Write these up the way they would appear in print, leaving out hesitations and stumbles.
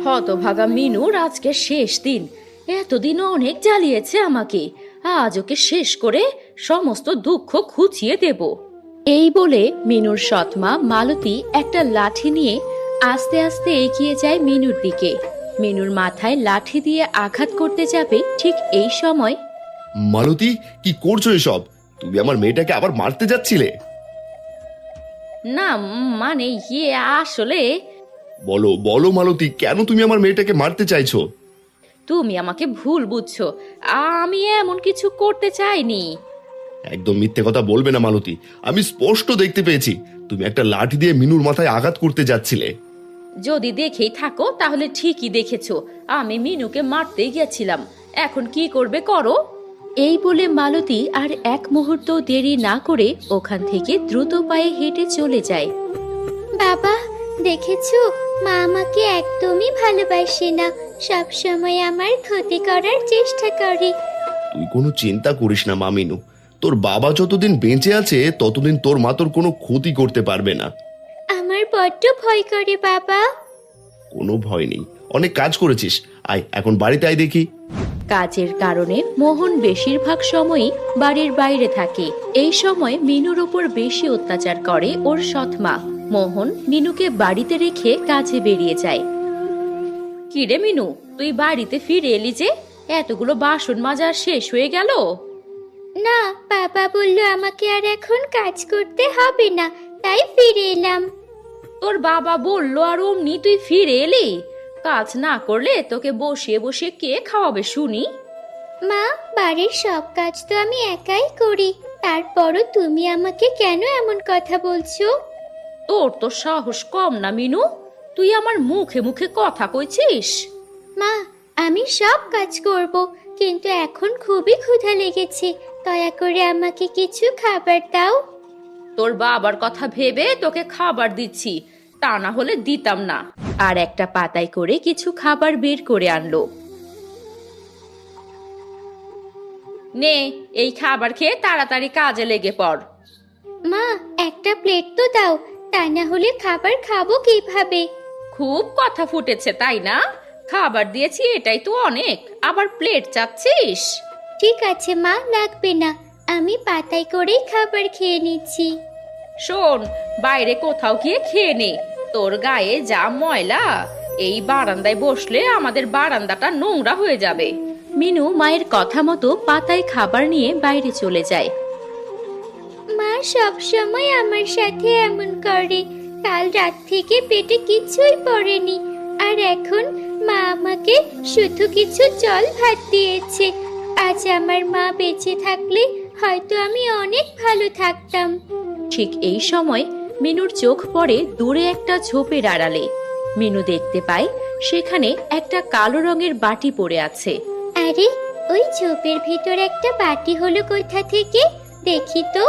হতভাগা মিনুর আজকে শেষ দিন। এতদিন অনেক জ্বালিয়েছে আমাকে, আজ ওকে শেষ করে সমস্ত দুঃখ ঘুচিয়ে দেব। এই বলে মিনুর সৎমা মালতী একটা লাঠি নিয়ে আস্তে আস্তে এগিয়ে যায় মিনুর দিকে। মিনুর মাথায় লাঠি দিয়ে আঘাত করতে যাবে, ঠিক এই সময় মালতী, কি করছো এসব? তুমি আমার মেয়েটাকে আবার মারতে যাচ্ছিলে? না মানে আসলে বলো বলো মালতী, কেন তুমি আমার মেয়েটাকে মারতে চাইছো? তুমি আমাকে ভুল বুঝছো, আমি এমন কিছু করতে চাইনি। একদম মিথ্যে কথা বলবে না মালতী, আমি স্পষ্ট দেখতে পেয়েছি তুমি একটা লাঠি দিয়ে মিনুর মাথায় আঘাত করতে যাচ্ছিলে। যদি দেখেই থাকো তাহলে ঠিকই দেখেছো, আমি মিনুকে মারতেই গেছিলাম। এখন কি করবে করো। এই বলে মালতী আর এক মুহূর্ত দেরি না করে ওখান থেকে দ্রুত পায়ে হেঁটে চলে যায়। বাবা, দেখেছো, মা আমাকে একদমই ভালোবাসে না, সব সময় আমার ক্ষতি করার চেষ্টা করে। তুই কোনো চিন্তা করিস না মা মিনু, তোর বাবা যতদিন বেঁচে আছে ততদিন তোর মা তোর কোনো ক্ষতি করতে পারবে না। আমার বড্ড ভয় করে বাবা। কোনো ভয় নেই, অনেক কাজ করেছিস, আয় এখন বাড়িতে আয় দেখি। কাজের কারণে মোহন বেশিরভাগ সময়ই বাড়ির বাইরে থাকে। এই সময় মিনুর উপর বেশি অত্যাচার করে ওর সৎমা। মোহন মিনুকে বাড়িতে রেখে কাজে বেরিয়ে যায়। কিরে মিনু, তুই বাড়িতে ফিরে এলি যে? এতগুলো বাসন মাজা শেষ হয়ে গেল? না, বাবা বলল আমাকে আর এখন কাজ করতে হবে না, তাই ফিরে এলাম। তোর বাবা বললো আর অমনি তুই ফিরে এলি? কাজ না করলে তোকে বসিয়ে বসিয়ে কে খাওয়াবে শুনি? মা, বাড়ির সব কাজ তো আমি একাই করি, তারপরও তুমি আমাকে কেন এমন কথা বলছো? তোর তো সাহস কম না মিনু, তুই আমার মুখে মুখে কথা কইছিস। মা, আমি সব কাজ করব, কিন্তু এখন খুবই ক্ষুধা লেগেছে, দয়া করে আমাকে কিছু খাবার দাও। তোর বাবার কথা ভেবে তোকে খাবার দিচ্ছি, তা না হলে দিতাম না। আর একটা পাতায় করে কিছু খাবার বের করে আনলো। নে, এই খাবার খেয়ে তাড়াতাড়ি কাজে লেগে পড়। মা, একটা প্লেট তো দাও, তা না হলে খাবার খাবো কিভাবে? খুব কথা ফুটেছে তাই না? খাবার দিয়েছি এটাই তো অনেক, আবার প্লেট চাচ্ছিস? ঠিক আছে মা, লাগবে না, আমি পাতায় করেই খাবার খেয়ে নিচ্ছি। শোন, বাইরে কোথাও গিয়ে খেয়ে নে, তোর গায়ে যা ময়লা, এই বারান্দায় বসলে আমাদের বারান্দাটা নোংরা হয়ে যাবে। মিনু মায়ের কথা মতো পাতায় খাবার নিয়ে বাইরে চলে যায়। মা সব সময় আমার সাথে এমন করে, কাল রাত থেকে পেটে কিছুই পড়েনি, আর এখন মা আমাকে শুধু কিছু জল ভাত দিয়েছে। আজ আমার মা বেঁচে থাকলে হয়তো আমি অনেক ভালো থাকতাম। ঠিক এই সময় মিনুর চোখ পড়ে দূরে একটা ঝোপের আড়ালে। মিনু দেখতে পায় সেখানে একটা কালো রঙের বাটি পড়ে আছে। আরে, ওই ঝোপের ভিতর একটা বাটি হলো কোথা থেকে, দেখি তো।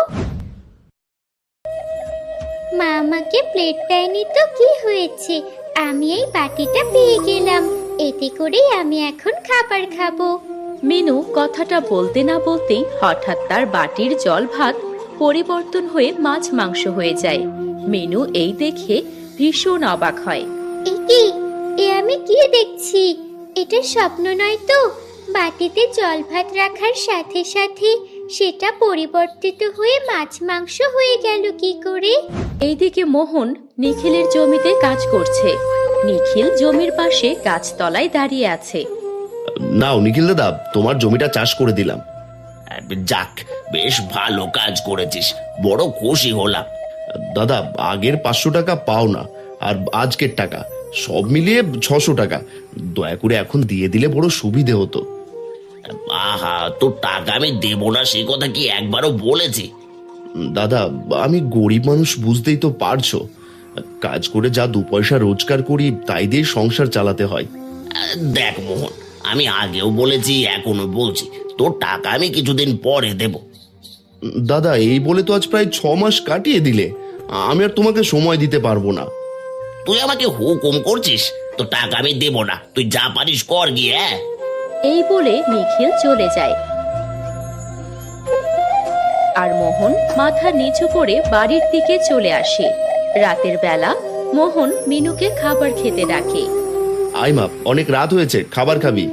মা আমাকে প্লেট দেয়নি তো কি হয়েছে, আমি এই বাটিটা পেয়ে গেলাম, এতে করেই আমি এখন খাবার খাবো। মিনু কথাটা বলতে না বলতেই হঠাৎ তার বাটির জল ভাত পরিবর্তন হয়ে মাছ মাংস হয়ে যায়। মিনু এই দেখে ভীষণ অবাক হয়। এ আমি কি দেখছি? এটা স্বপ্ন নয় তো? বাটিতে জল ভাত রাখার সাথে সাথে সেটা পরিবর্তিত হয়ে মাছ মাংস হয়ে গেল কি করে? এইদিকে মোহন নিখিলের জমিতে কাজ করছে। নিখিল জমির পাশে গাছতলায় দাঁড়িয়ে আছে। নাও নিখিল দাদা, তোমার জমিটা চাষ করে দিলাম। যাক, বেশ ভালো কাজ করেছিস, বড় খুশি হলাম। দাদা, আগের 500 টাকা পাও না, আর আজকের টাকা সব মিলিয়ে 600 টাকা, দয়া করে এখন দিয়ে দিলে বড় সুবিধে হতো। আহা, তোর টাকা আমি দেবো না সে কথা কি একবারও বলেছি? দাদা, আমি গরিব মানুষ, বুঝতেই তো পারছো, কাজ করে যা 2 পয়সা রোজগার করি তাই দিয়ে সংসার চালাতে হয়। দেখ মোহন, আমি আগেও বলেছি এখনো বলছি, তোর টাকা আমি কিছুদিন পরে দেব। দাদা, এই বলে তো আজ প্রায় 6 মাস কাটিয়ে দিলে, আমি আর তোমাকে সময় দিতে পারবো না। তুই আমাকে হুকুম করছিস? তোর টাকা আমি দেব না, তুই যা পারিস কর গিয়ে। এই বলে নিখিল চলে যায়। আর মোহন মাথা নিচু করে বাড়ির দিকে চলে আসে। রাতের বেলা মোহন মিনুকে খাবার খেতে ডাকে। আয় মা, অনেক রাত হয়েছে, খাবার খাবি?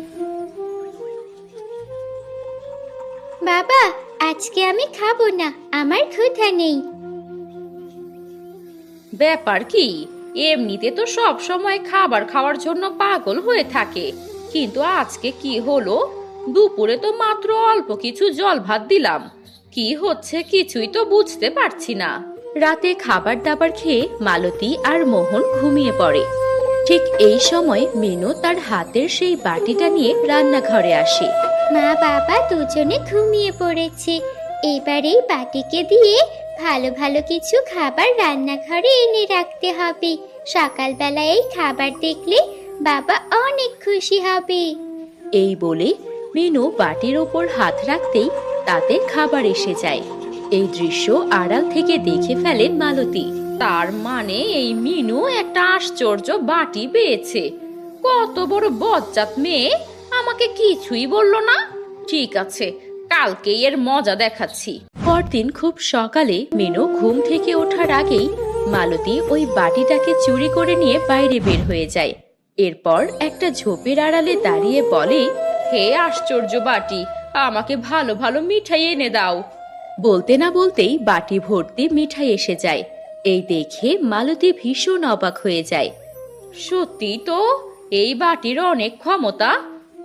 বাবা, আজকে আমি খাবো না, আমার ক্ষুধা নেই। ব্যাপার কি? এমনিতে তো সব সময় খাবার খাওয়ার জন্য পাগল হয়ে থাকে, কিন্তু আজকে কি হলো? দুপুরে তো মাত্র অল্প কিছু জল ভাত দিলাম, কি হচ্ছে কিছুই তো বুঝতে পারছি না। রাতে খাবার দাবার খেয়ে মালতী আর মোহন ঘুমিয়ে পড়ে। ঠিক এই সময় মিনু তার হাতের সেই বাটিটা নিয়ে রান্নাঘরে আসে। মা বাবা দুজনে ঘুমিয়ে পড়েছে, এবার এই বাটিকে দিয়ে ভালো ভালো কিছু খাবার রান্নাঘরে এনে রাখতে হবে। সকালবেলা এই খাবার দেখলে বাবা অনেক খুশি হবে। এই বলে মিনু বাটির ওপর হাত রাখতেই তাতে খাবার এসে যায়। এই দৃশ্য আড়াল থেকে দেখে ফেলে মালতী। তার মানে এই মিনু একটা আশ্চর্য বাটি পেয়েছে। কত বড় বজ্জাত মেয়ে, আমাকে কিছুই বললো না। ঠিক আছে, কালকে এর মজা দেখাচ্ছি। পরদিন খুব সকালে মিনু ঘুম থেকে ওঠার আগেই মালতী ওই বাটিটাকে চুরি করে নিয়ে বাইরে বের হয়ে যায়। এরপর একটা ঝোপের আড়ালে দাঁড়িয়ে বলে, হে আশ্চর্য বাটি, আমাকে ভালো ভালো মিঠাই এনে দাও। বলতে না বলতেই বাটি ভর্তি মিঠাই এসে যায়। এই দেখে মালতী ভীষণ অবাক হয়ে যায়। সত্যি তো, এই বাটির অনেক ক্ষমতা।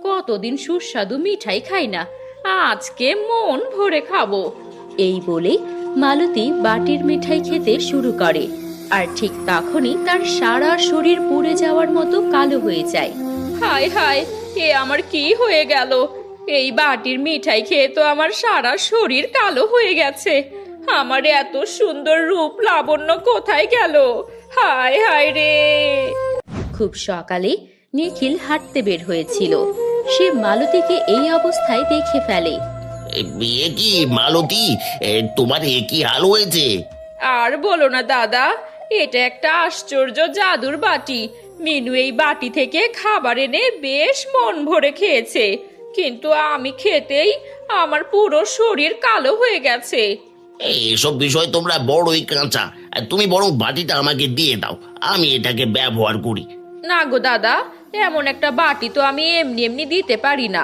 কতদিন সুস্বাদু মিঠাই খাই না, আজকে মন ভরে খাবো। এই বলে মালতী বাটির মিঠাই খেতে শুরু করে, আর ঠিক তখনই তার সারা শরীর পুড়ে যাওয়ার মতো কালো হয়ে যায়। হায় হায়, এ আমার কি হয়ে গেল? এই বাটির মিঠাই খেয়ে তো আমার সারা শরীর কালো হয়ে গেছে। আমার এত সুন্দর রূপ লাবণ্য কোথায় গেল? হায় হায় রে। খুব সকালে নিখিল হাঁটতে বের হয়েছিল। সে মালতীকে এই অবস্থায় দেখে ফেলে। এ কি মালতী, তোমার এ কি হাল হয়েছে? আর বলো না দাদা, এটা একটা আশ্চর্য জাদুর বাটি। মিনু এই বাটি থেকে খাবার এনে বেশ মন ভরে খেয়েছে, কিন্তু আমি খেতেই আমার পুরো শরীর কালো হয়ে গেছে। এসব বিষয় তোমরা বড়ই কাঁচা। তুমি বরং বাটিটা আমাকে দিয়ে দাও, আমি এটাকে ব্যবহার করি। না গো দাদা, এমন একটা বাটি তো আমি এমনি এমনি দিতে পারি না।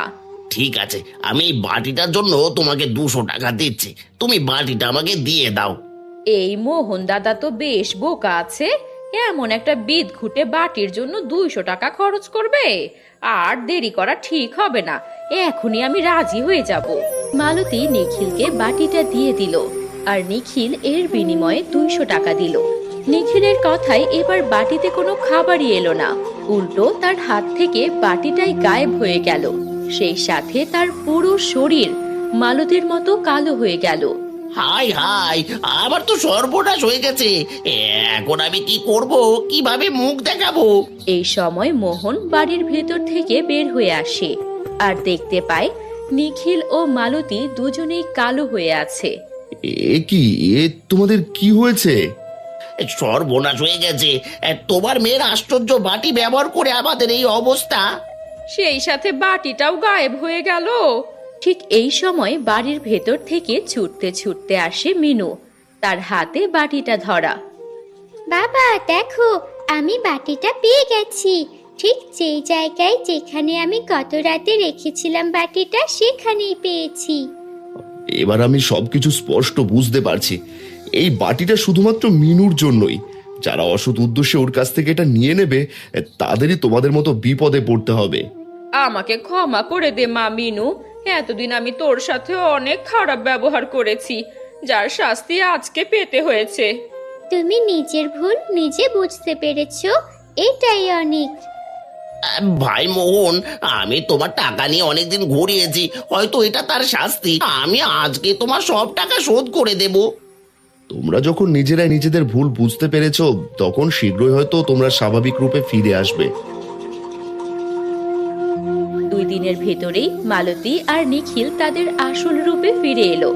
ঠিক আছে, আমি এই বাটিটার জন্য তোমাকে 200 টাকা দিচ্ছি, তুমি বাটিটা আমাকে দিয়ে দাও। এই মোহন দাদা তো বেশ বোকা আছে, এমন একটা বিদঘুটে বাটির জন্য 200 টাকা খরচ করবে। আর দেরি করা ঠিক হবে না, এখনই আমি রাজি হয়ে যাব। মালতী নিখিলকে বাটিটা দিয়ে দিল, আর নিখিল এর বিনিময়ে 200 টাকা দিল। নিখিলের কথায় এবার বাটিতে কোনো খাবারই এলো না, উল্টো তার হাত থেকে বাটিটাই গায়েব হয়ে গেল। সেই সাথে তার পুরো শরীর মালতীর মতো কালো হয়ে গেল। হাই হাই, আমার তো সর্বনাশ হয়ে গেছে। এখন আমি কি করব, কিভাবে মুখ দেখাবো? এই সময় মোহন বাড়ির ভেতর থেকে বের হয়ে আসে আর দেখতে পায় নিখিল ও মালতী দুজনেই কালো হয়ে আছে। এ কি, এ তোমাদের কি হয়েছে? সর্বনাশ হয়ে গেছে, তোমার মেয়ের আশ্চর্য বাটি ব্যবহার করে আমাদের এই অবস্থা। সেই সাথে বাটিটাও গায়েব হয়ে গেল। ঠিক এই সময় বাড়ির ভেতর থেকে ছুটতে ছুটতে আসে মিনু, তার হাতে বাটিটা ধরা। বাবা দেখো, আমি বাটিটা পেয়ে গেছি। ঠিক যেই জায়গায় যেখানে আমি গত রাতে রেখেছিলাম বাটিটা, সেখানেই পেয়েছি। এবার আমি সবকিছু স্পষ্ট বুঝতে পারছি। এই বাটিটা শুধুমাত্র মিনুর জন্যই। যারা অসৎ উদ্দেশ্যে ওর কাছ থেকে এটা নিয়ে নেবে, তাদেরই তোমাদের মতো বিপদে পড়তে হবে। আমাকে ক্ষমা করে দে মা মিনু, এতদিন আমি তোর সাথে অনেক খারাপ ব্যবহার করেছি, যার শাস্তি আজকে পেতে হয়েছে। তুমি নিজের ভুল নিজে বুঝতে পেরেছো, এটাই অনেক। ভাই মোহন, আমি তোমার টাকা নিয়ে অনেকদিন ঘুরিয়েছি, হয়তো এটা তার শাস্তি। আমি আজকে তোমার সব টাকা শোধ করে দেব। তোমরা যখন নিজেরাই নিজেদের ভুল বুঝতে পেরেছো, তখন শীঘ্রই হয়তো তোমরা স্বাভাবিক রূপে ফিরে আসবে। 2 দিনের ভেতরেই মালতী আর নিখিল তাদের আসল রূপে ফিরে এলো।